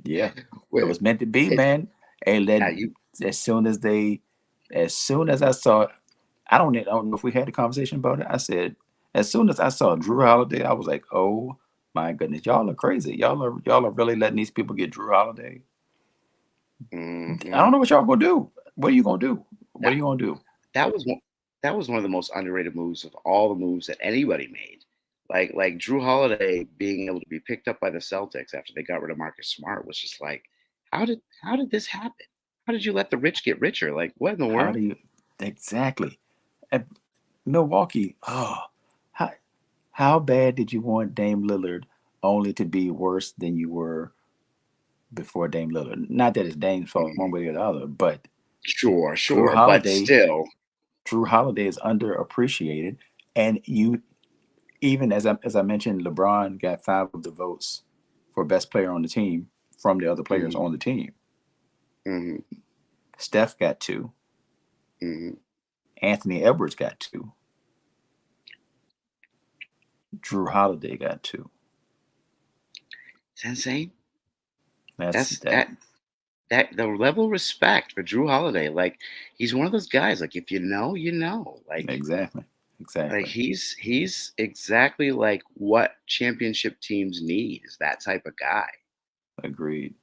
Yeah, it Wait, was meant to be, it, man. And yeah, then you, as soon as as soon as I saw, I don't know if we had a conversation about it. I said, as soon as I saw Drew Holiday, I was like, oh my goodness, y'all are crazy. Y'all are really letting these people get Drew Holiday. I hmm don't know what y'all gonna do. What are you gonna do? What are that you gonna do? that was one of the most underrated moves of all the moves that anybody made. Like Drew Holiday being able to be picked up by the Celtics after they got rid of Marcus Smart was just like, how did this happen? How did you let the rich get richer? Like, what in the How do world? you exactly? And Milwaukee, how how bad did you want Dame Lillard only to be worse than you were before Dame Lillard? Not that it's Dame's fault one Mhm. way or the other, but Sure, Drew sure, but Holiday, still. Drew Holiday is underappreciated, and you even as I mentioned, LeBron got 5 of the votes for best player on the team from the other players Mhm, on the team. mhm, Steph got 2. mhm. Anthony Edwards got 2. Drew Holiday got 2. Is that insane? That's That's that the level of respect for Drew Holiday. Like he's one of those guys. Like if you know, you know. exactly. Like Exactly. he's exactly like what championship teams need is that type of guy. Agreed.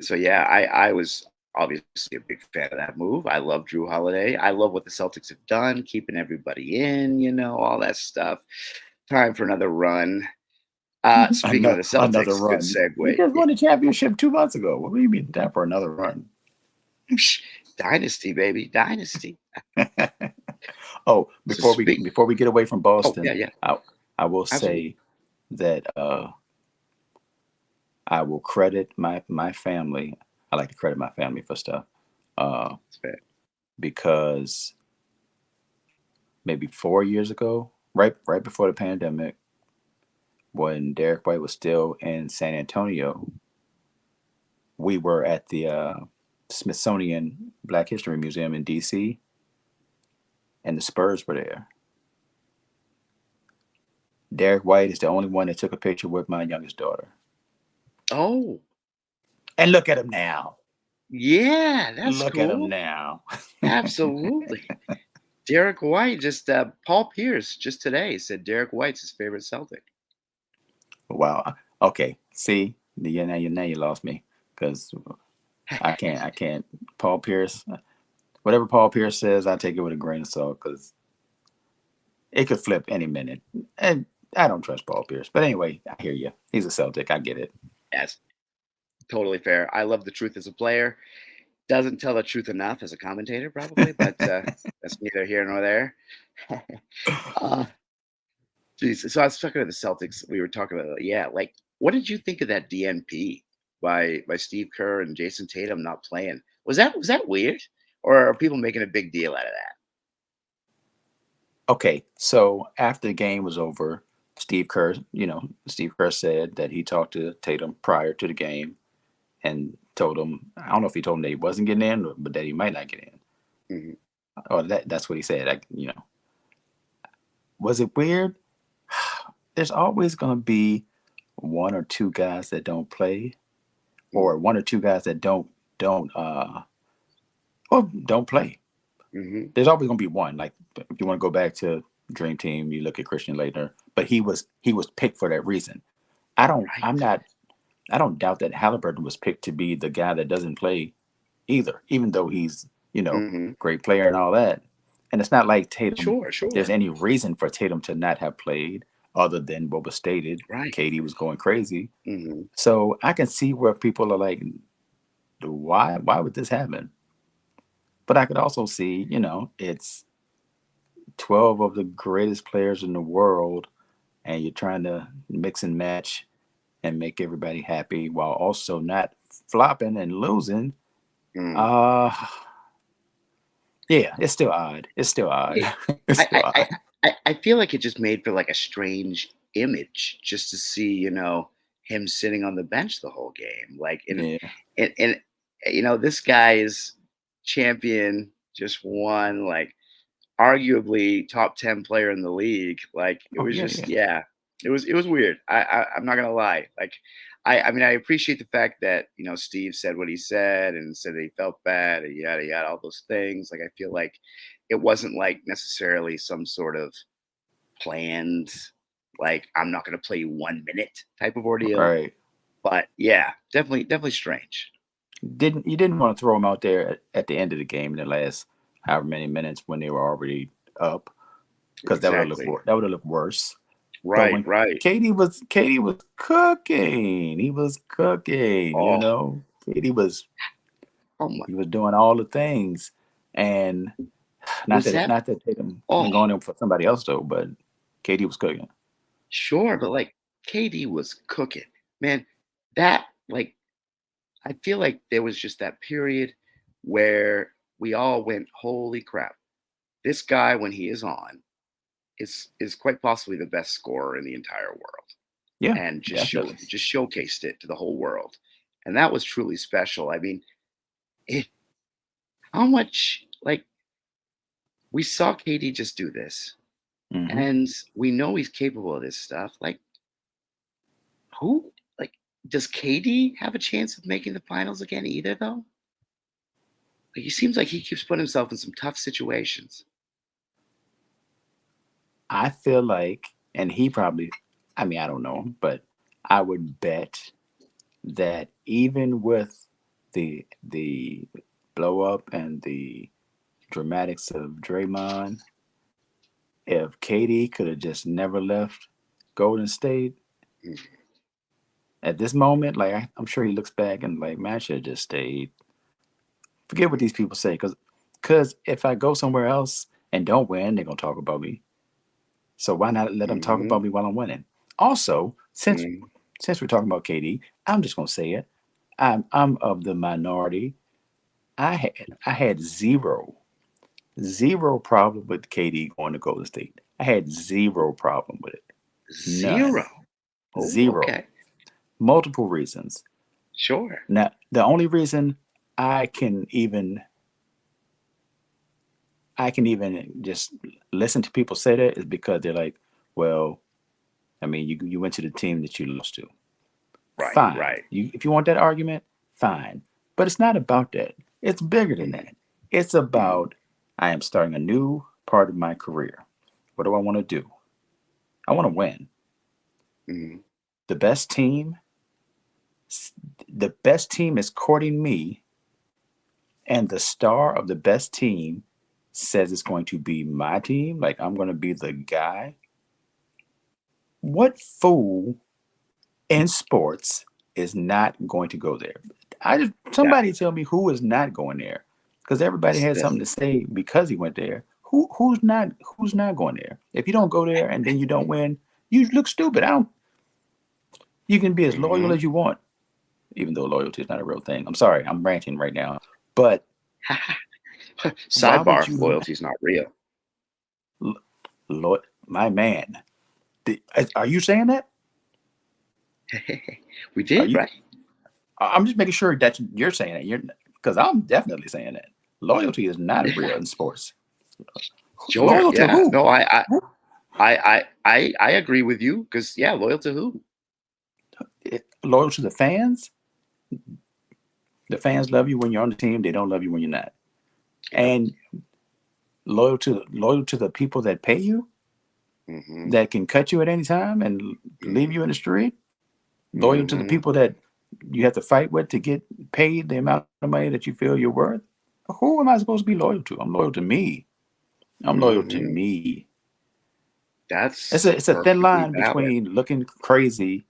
So yeah, I was obviously a big fan of that move. I love Drew Holiday. I love what the Celtics have done, keeping everybody in, all that stuff. Time for another run. Speaking of the Another Celtics, good run. You segue. just won the championship 2 months ago. What do you mean time for another run? Dynasty, baby, dynasty. Oh, So speak. before we get away from Oh Boston, yeah, yeah, I will absolutely. say that I will credit my family. I like to credit my family for stuff uh, It's fair. because maybe 4 years ago, right before the pandemic, when Derek White was still in San Antonio, we were at the Smithsonian Black History Museum in D.C. and the Spurs were there. Derek White is the only one that took a picture with my youngest daughter. Oh And look at him now. yeah, that's Look at him cool. now. Absolutely. Derek White just Paul Pierce just today said Derek White's his favorite Celtic. Wow. Okay. See, now you lost me because I can't. Paul Pierce, whatever Paul Pierce says, I take it with a grain of salt because it could flip any minute. And I don't trust Paul Pierce. But anyway, I hear you. He's a Celtic. I get it. Yes, totally fair. I love the truth as a player. Doesn't tell the truth enough as a commentator, probably, but that's neither here nor there. uh, Geez, so I was talking to the Celtics. We were talking about, yeah, like what did you think of that DNP by Steve Kerr and Jason Tatum not playing? Was that weird, or are people making a big deal out of that? Okay. So after the game was over, Steve Kerr said that he talked to Tatum prior to the game and told him, I don't know if he told him that he wasn't getting in, but that he might not get in. Hmm. Or that's what he said. Was it weird? There's always going to be one or two guys that don't play, or one or two guys that don't play. Hmm. There's always going to be one. Like if you want to go back to Dream Team, you look at Christian Laettner, but he was picked for that reason. I don't I'm Right. not I don't doubt that Halliburton was picked to be the guy that doesn't play either, even though he's, Hmm. great player and all that. And it's not like Tatum, Sure. there's Sure. any reason for Tatum to not have played other than what was stated. Right. Katie was going crazy. Hmm. So I can see where people are like, why would this happen? But I could also see, it's 12 of the greatest players in the world, and you're trying to mix and match and make everybody happy while also not flopping and losing. Mm. Uh yeah, it's still odd. It's still odd. Yeah. It's I, still I I odd. I feel like it just made for like a strange image just to see, him sitting on the bench the whole game. Like Yeah. and this guy is champion, just won, like arguably top 10 player in the league. Like it Oh was yeah, just, yeah. yeah, it was weird. I'm not gonna lie. Like I mean I appreciate the fact that Steve said what he said and said that he felt bad and yada yada, all those things. Like I feel like it wasn't like necessarily some sort of planned, like I'm not gonna play 1 minute type of ordeal. Right. But yeah, definitely strange. Didn't You didn't want to throw him out there at the end of the game in the last however many minutes when they were already up because Exactly. that would have looked worse. But Right, when right. Katie was cooking, he was cooking. Oh, Katie was oh my, he was doing all the things, and was that not that Tatum oh couldn't go in there for somebody else though, but Katie was cooking. sure, but like KD was cooking. Man, that like I feel like there was just that period where we all went, holy crap. This guy, when he is on, is quite possibly the best scorer in the entire world. Yeah, And definitely. just showcased it to the whole world. And that was truly special. I mean, it, how much like we saw KD just do this, Hmm. and we know he's capable of this stuff. Like, who like does KD have a chance of making the finals again either though? Like, he seems like he keeps putting himself in some tough situations. I feel like, and he probably, I mean, I don't know, but I would bet that even with the blow up and the dramatics of Draymond, if KD could have just never left Golden State Mhm. at this moment, like I'm sure he looks back and like, man, I should have just stayed. Forget what these people say, because if I go somewhere else and don't win, they're gonna talk about me. So why not let them talk Mhm. about me while I'm winning? Also, Mhm. since we're talking about KD, I'm just gonna say it. I'm of the minority. I had zero problem with KD going to Golden State. I had zero problem with it. None. Zero. Oh, Zero. okay. Multiple reasons. Sure. Now, the only reason I can even I can even just listen to people say that is because they're like, well, I mean, you went to the team that you lost to. Right. Fine. Right. If you want that argument, fine. But it's not about that. It's bigger than Mhm. that. It's Mhm. about I am starting a new part of my career. What do I want to do? I want to win. Mhm. The best team, the best team is courting me, and the star of the best team says it's going to be my team. Like I'm going to be the guy. What fool in sports is not going to go there? I just Yeah. somebody tell me who is not going there, because everybody This. had This. something to say because he went there. Who's not going there? If you don't go there and then you don't win, you look stupid. I don't. You can be as loyal Mhm. as you want, even though loyalty is not a real thing. I'm sorry, I'm ranting right now, but why would Sidebar: you? loyalty is not real. My man, are you saying that? We Are did you? right. I'm just making sure that you're saying it. You're because I'm definitely saying that loyalty is not real in sports. Sure. Loyal to Yeah. who? No. I. I. Who? I. I. I agree with you because yeah, loyal to who? Loyal to the fans. The fans love you when you're on the team. They don't love you when you're not. Yep. And loyal to the people that pay you, Mhm. that can cut you at any time and leave Mhm. you in the street. Loyal to the Mhm. people that you have to fight with to get paid the amount of money that you feel you're worth. Who am I supposed to be loyal to? I'm loyal to me. I'm loyal to Mhm. me. It's That's a thin perfectly line valid. between looking crazy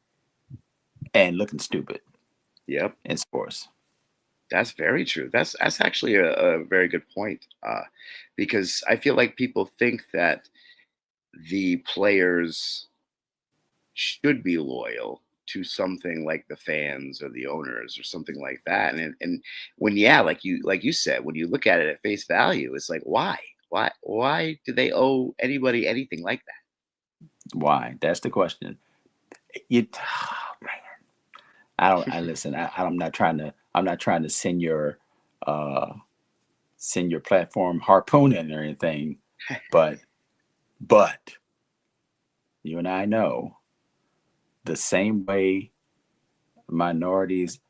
and looking stupid Yep. in sports. That's very true. That's actually a very good point, because I feel like people think that the players should be loyal to something like the fans or the owners or something like that. And when yeah, like you said, when you look at it at face value, it's like why? Why do they owe anybody anything like that? Why? That's the question. You, I don't. I listen. I'm not trying to. I'm not trying to uh, send your platform harpooning or anything. But but you and I know the same way minorities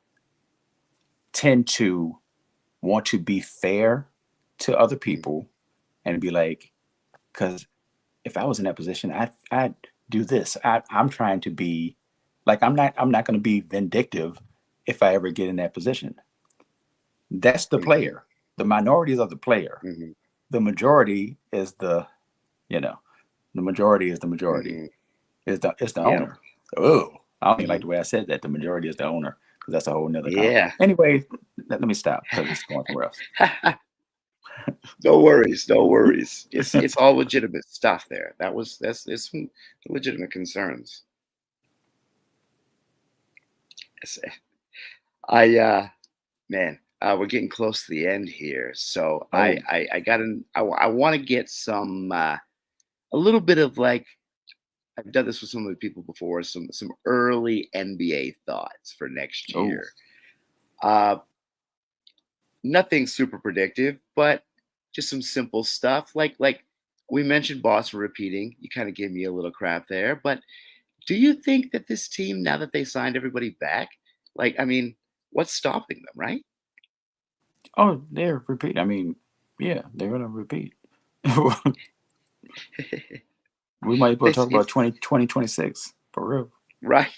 tend to want to be fair to other Mhm, people and be like, because if I was in that position, I'd do this. I'm trying to be like I'm not going to be vindictive if I ever get in that position. That's the mhm, player. The minorities are the player. mhm, The majority is the you know the majority is the majority. mhm. It's the Yep. owner. Oh, I don't even like Mhm. the way I said that. The majority is the owner because that's a whole nother Yeah. anyway. Let me stop because it's going somewhere else. No worries, no worries. It's all legitimate stuff there. That's some legitimate concerns. Yes, I man, we're getting close to the end here, so I Oh, I, I got to I want to get some a little bit of like I've done this with some of the people before. Some early NBA thoughts for next oh, year. Uh, Nothing super predictive, but just some simple stuff. Like we mentioned Boston repeating. You kind of gave me a little crap there, but do you think that this team, now that they signed everybody back, like I mean, what's stopping them, right? oh, they're repeat. I mean, yeah, they're gonna repeat. We might as well talk about It's 2026 for real. right.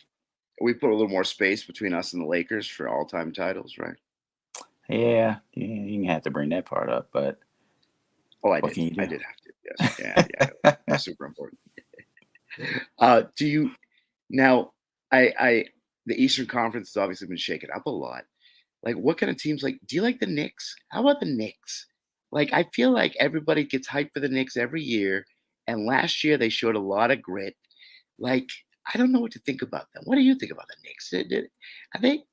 We put a little more space between us and the Lakers for all-time titles, right? Yeah, yeah, you can had to bring that part up, but Oh, I what did. can you I do? did have to. Yes. Yeah. Yeah. It's super important. Do you now? I the Eastern Conference has obviously been shaken up a lot. Like, what kind of teams like do you like the Knicks? How about the Knicks? Like, I feel like everybody gets hyped for the Knicks every year, and last year they showed a lot of grit. Like, I don't know what to think about them. What do you think about the Knicks?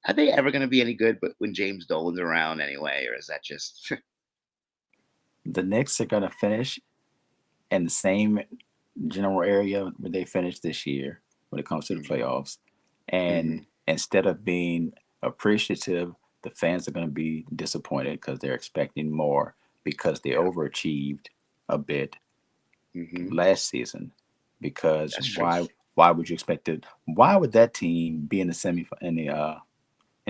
Are they ever going to be any good? But when James Dolan's around anyway, or is that just? The Knicks are gonna finish in the same general area where they finished this year when it comes to the Hmm. playoffs. And Hmm. instead of being appreciative, the fans are going to be disappointed because they're expecting more because they Yeah. overachieved a bit Hmm. last season. Because That's true. why would you expect it? Why would that team be in the in the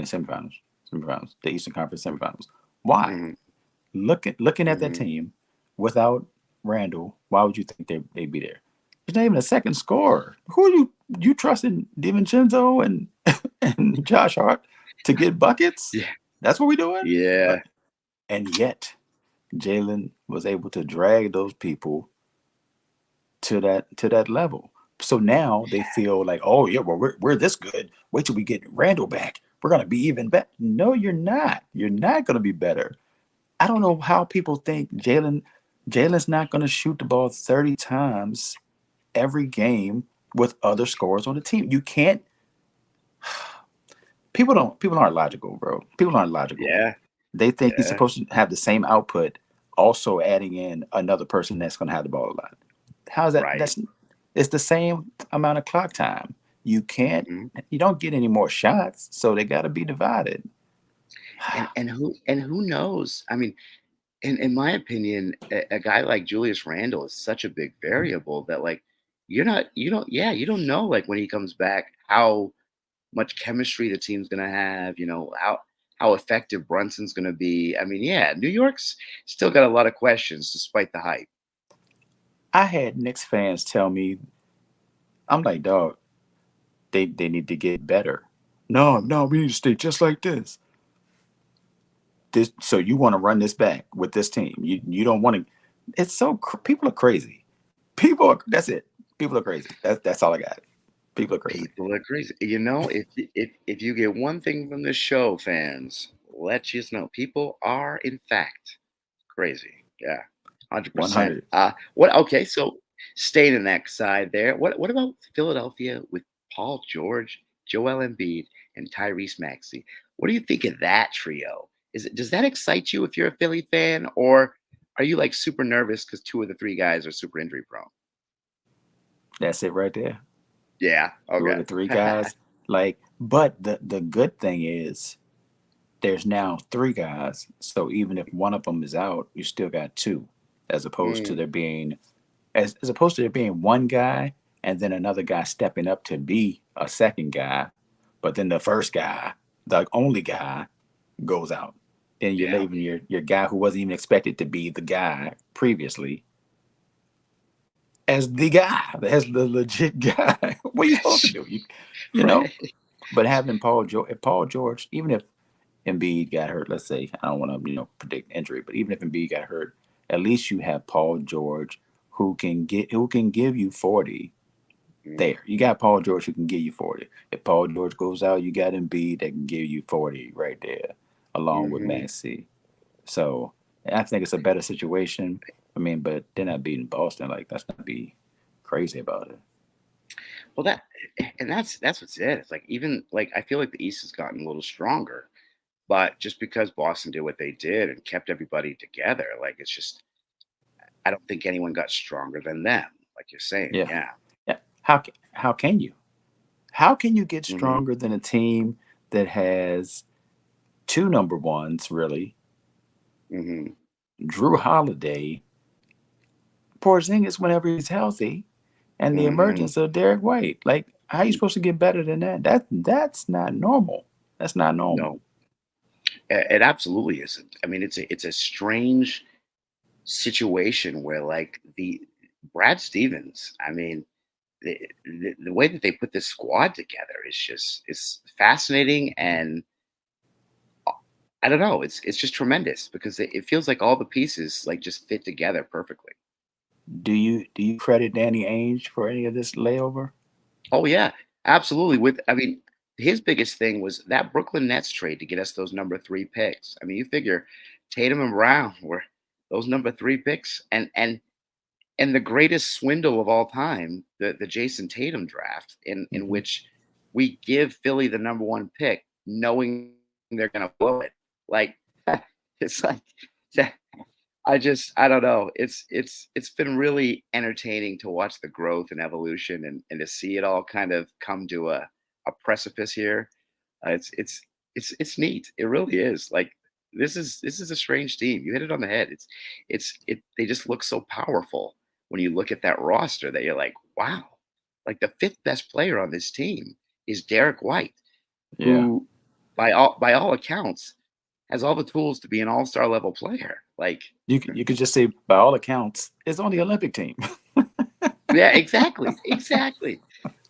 semifinals, the Eastern Conference semifinals? Why? Hmm. Looking at that Hmm. team without Randall, why would you think they'd be there? There's not even a second scorer. Who are you trusting DiVincenzo and and Josh Hart to get buckets? Yeah. That's what we're doing. Uh, Yeah. and yet Jalen was able to drag those people to that level. So now they feel like, oh yeah, well we're this good. Wait till we get Randall back. We're gonna be even better. No, you're not. You're not gonna be better. I don't know how people think Jalen's not going to shoot the ball 30 times every game with other scorers on the team. You can't. People aren't logical, bro. People aren't logical. Yeah. They think he's Yeah. supposed to have the same output, also adding in another person that's going to have the ball a lot. How's that? Right. That's it's the same amount of clock time. You can't. Hmm. You don't get any more shots, so they got to be divided. And who knows? I mean, in my opinion, a guy like Julius Randle is such a big variable that like you don't know like when he comes back how much chemistry the team's gonna have, how effective Brunson's gonna be. I mean, yeah, New York's still got a lot of questions despite the hype. I had Knicks fans tell me, I'm like, dog, they need to get better. No, no, we need to stay just like this. This so you want to run this back with this team. You don't want to. It's people are crazy. That's it. People are crazy. That's all I got. People are crazy. People are crazy. If you get one thing from this show, fans, let you know people are in fact crazy. Yeah, 100%. 100. What? Okay, so staying in that side there. What about Philadelphia with Paul George, Joel Embiid, and Tyrese Maxey? What do you think of that trio? Does that excite you if you're a Philly fan, or are you like super nervous because two of the three guys are super injury prone? That's it right there. Yeah. Two of Okay. the three guys. Like, but the good thing is there's now three guys. So even if one of them is out, you still got two, as opposed to Mm, there being as opposed to there being one guy and then another guy stepping up to be a second guy, but then the first guy, the only guy, goes out. Then you're yeah. leaving your guy who wasn't even expected to be the guy previously as the guy, as the legit guy. What are you supposed to do? You know. Right. But having Paul George, even if Embiid got hurt, let's say I don't want to predict injury, but even if Embiid got hurt, at least you have Paul George who can give you 40 Mm, there. You got Paul George who can give you 40. If Paul George goes out, you got Embiid that can give you 40 right there, along with mhm. Maxi. So I think it's a better situation. I mean, but they're not beating Boston. Like, let's not be crazy about it. Well, that's what's it. It's like even like I feel like the East has gotten a little stronger, but just because Boston did what they did and kept everybody together, like it's just I don't think anyone got stronger than them. Like you're saying, Yeah, yeah. yeah. How can you? How can you get Hmm. stronger than a team that has two number ones really? Hmm. Drew Holiday, Porzingis whenever he's healthy, and the Hmm. emergence of Derek White. Like, how are you supposed to get better than that? That's not normal. That's not normal. No, it absolutely isn't. I mean, it's a strange situation where like the Brad Stevens. I mean, the way that they put this squad together is just is fascinating and I don't know. It's just tremendous because it feels like all the pieces like just fit together perfectly. Do you credit Danny Ainge for any of this layover? Oh yeah, absolutely. With I mean, his biggest thing was that Brooklyn Nets trade to get us those number three picks. I mean, you figure Tatum and Brown were those number three picks, and the greatest swindle of all time, the Jason Tatum draft, in Hmm. which we give Philly the number one pick, knowing they're gonna blow it. Like it's like I don't know. It's been really entertaining to watch the growth and evolution and to see it all kind of come to a precipice here. It's neat. It really is. Like this is a strange team. You hit it on the head. It they just look so powerful when you look at that roster that you're like, wow. Like the fifth best player on this team is Derek White, Yeah. who by all accounts has all the tools to be an all-star level player. Like You could just say, by all accounts, it's on the Olympic team. yeah, exactly, exactly.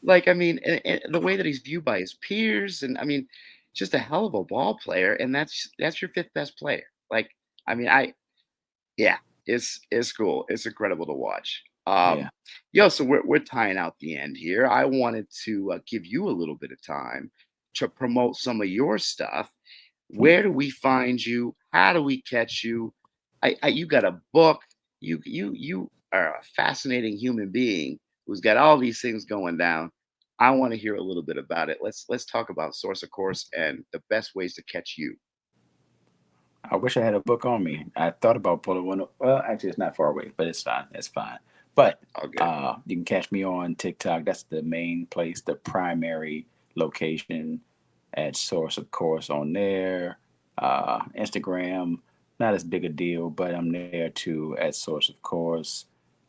Like, I mean, and the way that he's viewed by his peers, and I mean, just a hell of a ball player, and that's your fifth best player. Like, I mean, yeah, it's cool. It's incredible to watch. Yeah. Yo, so we're tying out the end here. I wanted to give you a little bit of time to promote some of your stuff. Hmm. Where do we find you? How do we catch you? You got a book. You are a fascinating human being who's got all these things going down. I want to hear a little bit about it. Let's talk about Source of Course and the best ways to catch you. I wish I had a book on me. I thought about pulling one. Well, actually, it's not far away, but it's fine. It's fine. But All good. you can catch me on TikTok. That's the main place, the primary location at Source, of course, on there. Instagram, not as big a deal, but I'm there too at Source, of course.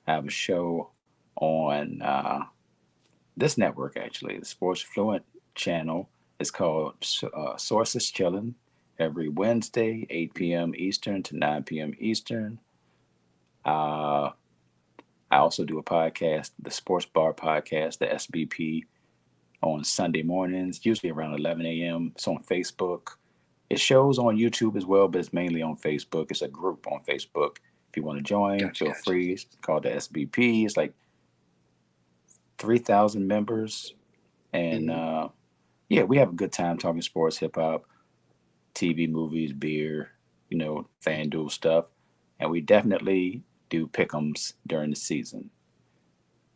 I have a show on this network, actually, the Sports Fluent channel. It's called Sources Chillin', every Wednesday, 8 p.m. Eastern to 9 p.m. Eastern. Uh, I also do a podcast, the Sports Bar Podcast, the SBP, on Sunday mornings, usually around 11 a.m. It's on Facebook. It shows on YouTube as well, but it's mainly on Facebook. It's a group on Facebook. If you want to join, Gotcha, feel gotcha. free. It's called the SBP. It's like 3,000 members. And Hmm. yeah, we have a good time talking sports, hip hop, TV, movies, beer, FanDuel stuff. And we definitely do pick'ems during the season.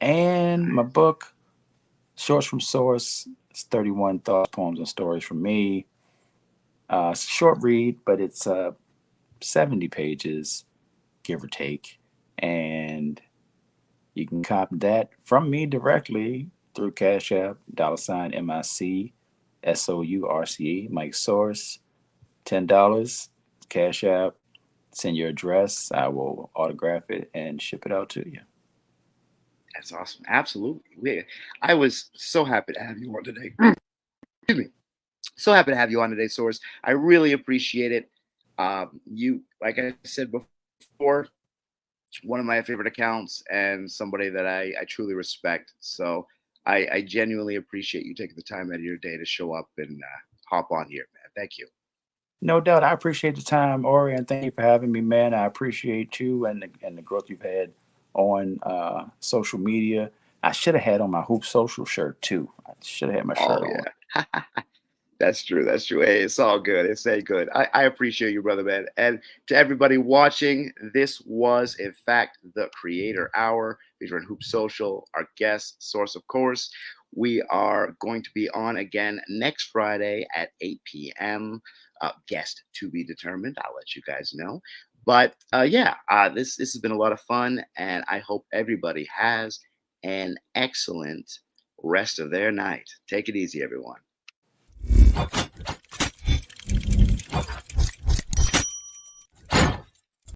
And my book, Shorts from Source, it's 31 thoughts, poems, and stories from me. It's a short read, but it's 70 pages, give or take. And you can copy that from me directly through Cash App, $MICSOURCE, Mike Source, $10, Cash App, send your address. I will autograph it and ship it out to you. That's awesome. Absolutely. I was so happy to have you on today. Excuse me. So happy to have you on today, Source. I really appreciate it. You, like I said before, one of my favorite accounts and somebody that I truly respect. So I genuinely appreciate you taking the time out of your day to show up and hop on here, man. Thank you. No doubt. I appreciate the time, Ori, and thank you for having me, man. I appreciate you and the growth you've had on social media. I should have had on my Hoop Social shirt too. I should have had my shirt Oh, on. yeah. That's true. That's true. Hey, it's all good. It's a good. I appreciate you, brother, man. And to everybody watching, this was, in fact, the Creator Hour featuring Hoop Social, our guest, Source, of course. We are going to be on again next Friday at 8 p.m. Guest to be determined. I'll let you guys know. But yeah, this has been a lot of fun, and I hope everybody has an excellent rest of their night. Take it easy, everyone.